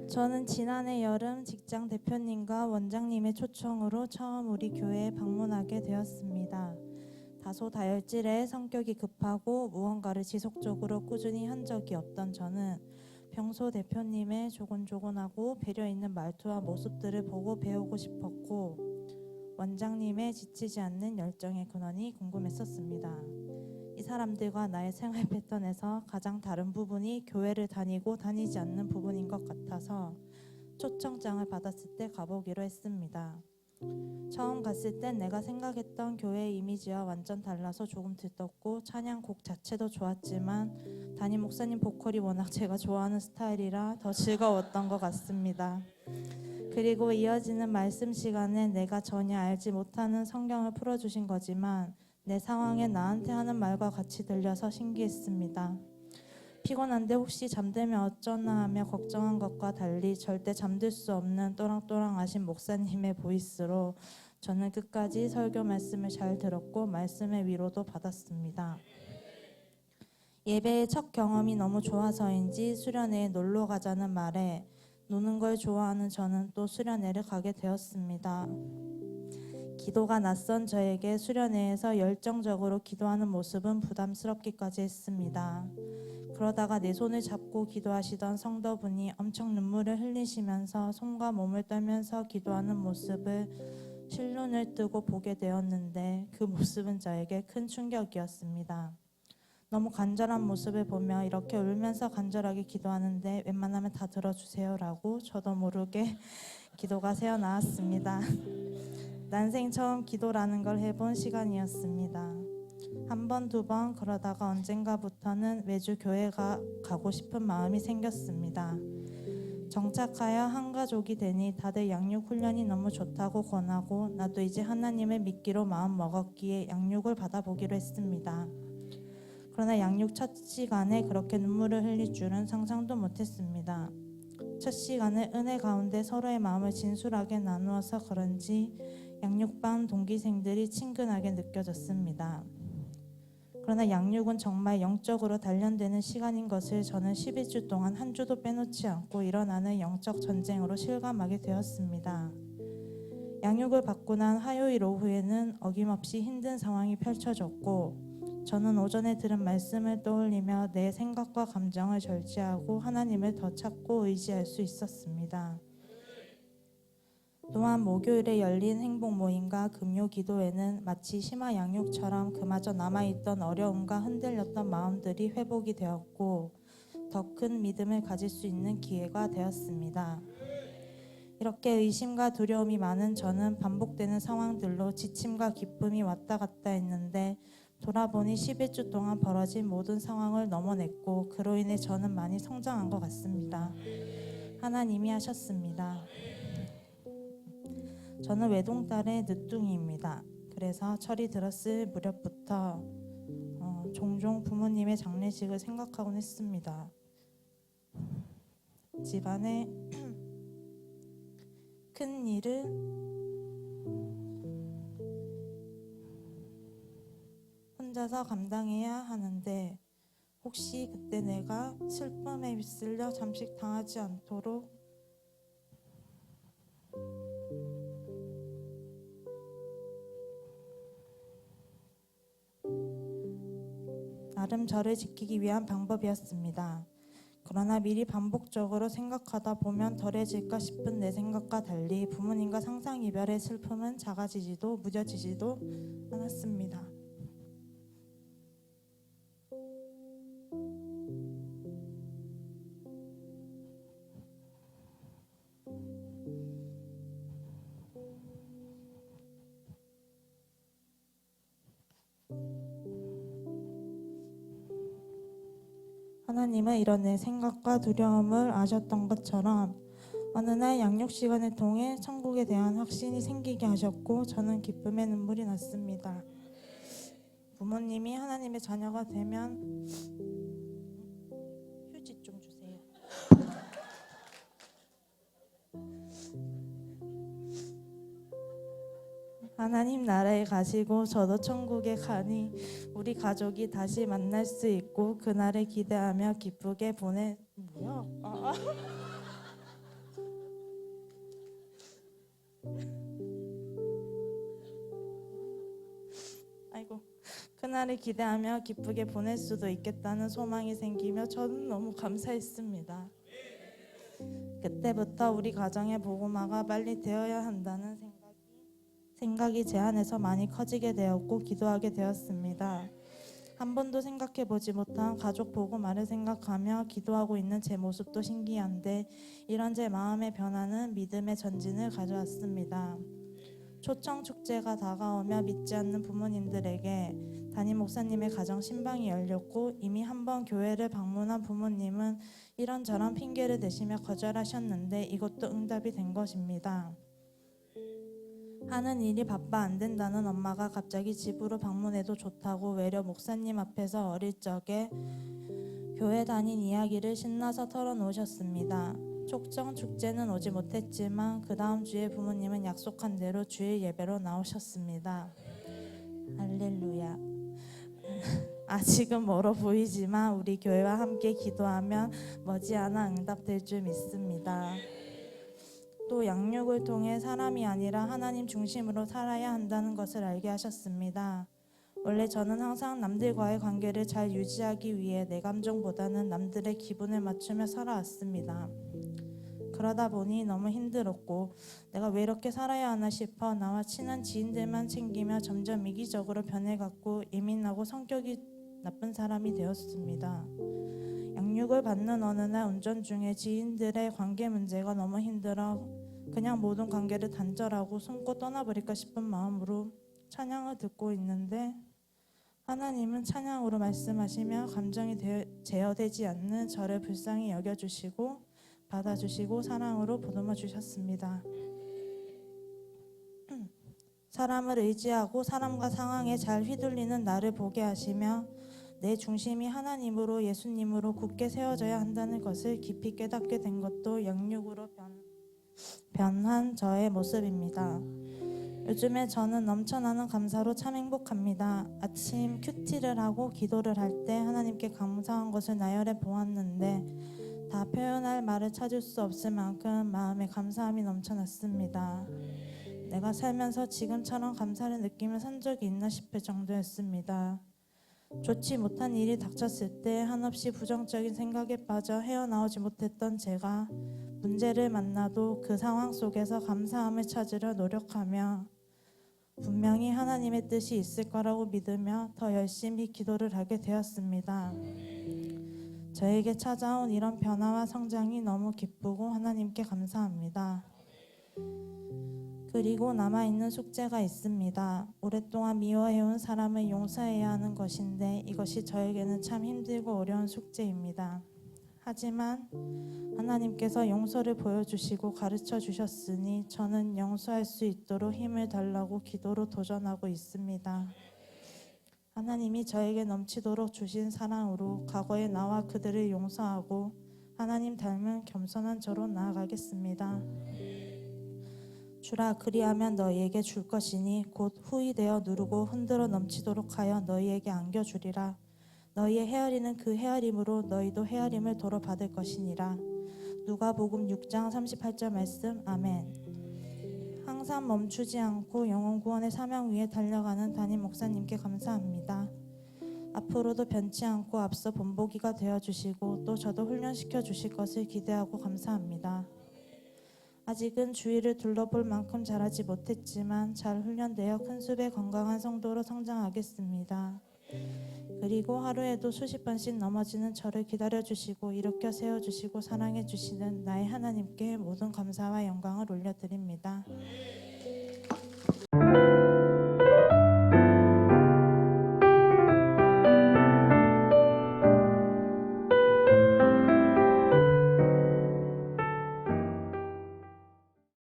저는 지난해 여름 직장 대표님과 원장님의 초청으로 처음 우리 교회에 방문하게 되었습니다. 다소 다혈질에 성격이 급하고 무언가를 지속적으로 꾸준히 한 적이 없던 저는 평소 대표님의 조곤조곤하고 배려 있는 말투와 모습들을 보고 배우고 싶었고 원장님의 지치지 않는 열정의 근원이 궁금했었습니다. 이 사람들과 나의 생활 패턴에서 가장 다른 부분이 교회를 다니고 다니지 않는 부분인 것 같아서 초청장을 받았을 때 가보기로 했습니다. 처음 갔을 땐 내가 생각했던 교회 이미지와 완전 달라서 조금 들떴고 찬양곡 자체도 좋았지만 담임 목사님 보컬이 워낙 제가 좋아하는 스타일이라 더 즐거웠던 것 같습니다. 그리고 이어지는 말씀 시간에 내가 전혀 알지 못하는 성경을 풀어주신 거지만 내 상황에 나한테 하는 말과 같이 들려서 신기했습니다. 피곤한데 혹시 잠들면 어쩌나 하며 걱정한 것과 달리 절대 잠들 수 없는 또랑또랑하신 목사님의 보이스로 저는 끝까지 설교 말씀을 잘 들었고 말씀의 위로도 받았습니다. 예배의 첫 경험이 너무 좋아서인지 수련회에 놀러 가자는 말에 노는 걸 좋아하는 저는 또 수련회를 가게 되었습니다. 기도가 낯선 저에게 수련회에서 열정적으로 기도하는 모습은 부담스럽기까지 했습니다. 그러다가 내 손을 잡고 기도하시던 성도분이 엄청 눈물을 흘리시면서 손과 몸을 떨면서 기도하는 모습을 실눈을 뜨고 보게 되었는데 그 모습은 저에게 큰 충격이었습니다. 너무 간절한 모습을 보며 이렇게 울면서 간절하게 기도하는데 웬만하면 다 들어주세요 라고 저도 모르게 기도가 새어나왔습니다. 난생 처음 기도라는 걸 해본 시간이었습니다. 한 번, 두 번 그러다가 언젠가부터는 매주 교회 가고 싶은 마음이 생겼습니다. 정착하여 한 가족이 되니 다들 양육 훈련이 너무 좋다고 권하고 나도 이제 하나님을 믿기로 마음 먹었기에 양육을 받아보기로 했습니다. 그러나 양육 첫 시간에 그렇게 눈물을 흘릴 줄은 상상도 못했습니다. 첫 시간을 은혜 가운데 서로의 마음을 진솔하게 나누어서 그런지 양육반 동기생들이 친근하게 느껴졌습니다. 그러나 양육은 정말 영적으로 단련되는 시간인 것을 저는 11주 동안 한 주도 빼놓지 않고 일어나는 영적 전쟁으로 실감하게 되었습니다. 양육을 받고 난 화요일 오후에는 어김없이 힘든 상황이 펼쳐졌고 저는 오전에 들은 말씀을 떠올리며 내 생각과 감정을 절제하고 하나님을 더 찾고 의지할 수 있었습니다. 또한 목요일에 열린 행복 모임과 금요 기도회는 마치 심화 양육처럼 그마저 남아있던 어려움과 흔들렸던 마음들이 회복이 되었고 더 큰 믿음을 가질 수 있는 기회가 되었습니다. 이렇게 의심과 두려움이 많은 저는 반복되는 상황들로 지침과 기쁨이 왔다 갔다 했는데 돌아보니 11주 동안 벌어진 모든 상황을 넘어냈고 그로 인해 저는 많이 성장한 것 같습니다. 하나님이 하셨습니다. 저는 외동딸의 늦둥이입니다. 그래서 철이 들었을 무렵부터 종종 부모님의 장례식을 생각하곤 했습니다. 집안에 큰 일을 혼자서 감당해야 하는데 혹시 그때 내가 슬픔에 휩쓸려 잠식 당하지 않도록 나름 저를 지키기 위한 방법이었습니다. 그러나 미리 반복적으로 생각하다 보면 덜해질까 싶은 내 생각과 달리 부모님과 상상 이별의 슬픔은 작아지지도 무뎌지지도 않았습니다. 하나님은 이런 내 생각과 두려움을 아셨던 것처럼 어느 날 양육 시간을 통해 천국에 대한 확신이 생기게 하셨고 저는 기쁨의 눈물이 났습니다. 부모님이 하나님의 자녀가 되면 휴지 좀 주세요. 하나님 나라에 가시고 저도 천국에 가니 우리 가족이 다시 만날 수 있고 그날을 기대하며 기쁘게 보내 아니고요. 아이고, 그날을 기대하며 기쁘게 보낼 수도 있겠다는 소망이 생기며 저는 너무 감사했습니다. 그때부터 우리 가정의 복음화가 빨리 되어야 한다는 생각이 제 안에서 많이 커지게 되었고 기도하게 되었습니다. 한 번도 생각해 보지 못한 가족 복음화를 생각하며 기도하고 있는 제 모습도 신기한데 이런 제 마음의 변화는 믿음의 전진을 가져왔습니다. 초청 축제가 다가오며 믿지 않는 부모님들에게 담임 목사님의 가정 신방이 열렸고 이미 한번 교회를 방문한 부모님은 이런저런 핑계를 대시며 거절하셨는데 이것도 응답이 된 것입니다. 하는 일이 바빠 안 된다는 엄마가 갑자기 집으로 방문해도 좋다고 외려 목사님 앞에서 어릴 적에 교회 다닌 이야기를 신나서 털어놓으셨습니다. 촉정 축제는 오지 못했지만 그 다음 주에 부모님은 약속한 대로 주일 예배로 나오셨습니다. 할렐루야. 아직은 멀어 보이지만 우리 교회와 함께 기도하면 머지않아 응답될 줄 믿습니다. 또 양육을 통해 사람이 아니라 하나님 중심으로 살아야 한다는 것을 알게 하셨습니다. 원래 저는 항상 남들과의 관계를 잘 유지하기 위해 내 감정보다는 남들의 기분을 맞추며 살아왔습니다. 그러다 보니 너무 힘들었고 내가 왜 이렇게 살아야 하나 싶어 나와 친한 지인들만 챙기며 점점 이기적으로 변해갔고 예민하고 성격이 나쁜 사람이 되었습니다. 양육을 받는 어느 날 운전 중에 지인들의 관계 문제가 너무 힘들어 그냥 모든 관계를 단절하고 숨고 떠나버릴까 싶은 마음으로 찬양을 듣고 있는데 하나님은 찬양으로 말씀하시며 감정이 제어되지 않는 저를 불쌍히 여겨주시고 받아주시고 사랑으로 보듬어 주셨습니다. 사람을 의지하고 사람과 상황에 잘 휘둘리는 나를 보게 하시며 내 중심이 하나님으로 예수님으로 굳게 세워져야 한다는 것을 깊이 깨닫게 된 것도 양육으로 변한 저의 모습입니다. 요즘에 저는 넘쳐나는 감사로 참 행복합니다. 아침 큐티를 하고 기도를 할 때 하나님께 감사한 것을 나열해 보았는데 다 표현할 말을 찾을 수 없을 만큼 마음에 감사함이 넘쳐났습니다. 내가 살면서 지금처럼 감사를 느끼며 산 적이 있나 싶을 정도였습니다. 좋지 못한 일이 닥쳤을 때 한없이 부정적인 생각에 빠져 헤어나오지 못했던 제가 문제를 만나도 그 상황 속에서 감사함을 찾으려 노력하며 분명히 하나님의 뜻이 있을 거라고 믿으며 더 열심히 기도를 하게 되었습니다. 저에게 찾아온 이런 변화와 성장이 너무 기쁘고 하나님께 감사합니다. 그리고 남아있는 숙제가 있습니다. 오랫동안 미워해온 사람을 용서해야 하는 것인데 이것이 저에게는 참 힘들고 어려운 숙제입니다. 하지만 하나님께서 용서를 보여주시고 가르쳐 주셨으니 저는 용서할 수 있도록 힘을 달라고 기도로 도전하고 있습니다. 하나님이 저에게 넘치도록 주신 사랑으로 과거의 나와 그들을 용서하고 하나님 닮은 겸손한 저로 나아가겠습니다. 주라 그리하면 너희에게 줄 것이니 곧 후히 되어 누르고 흔들어 넘치도록 하여 너희에게 안겨주리라. 너희의 헤아리는 그 헤아림으로 너희도 헤아림을 도로 받을 것이니라. 누가복음 6장 38절 말씀. 아멘. 항상 멈추지 않고 영혼 구원의 사명 위에 달려가는 담임 목사님께 감사합니다. 앞으로도 변치 않고 앞서 본보기가 되어주시고 또 저도 훈련시켜 주실 것을 기대하고 감사합니다. 아직은 주위를 둘러볼 만큼 잘하지 못했지만 잘 훈련되어 큰 숲의 건강한 성도로 성장하겠습니다. 그리고 하루에도 수십 번씩 넘어지는 저를 기다려주시고 일으켜 세워주시고 사랑해주시는 나의 하나님께 모든 감사와 영광을 올려드립니다.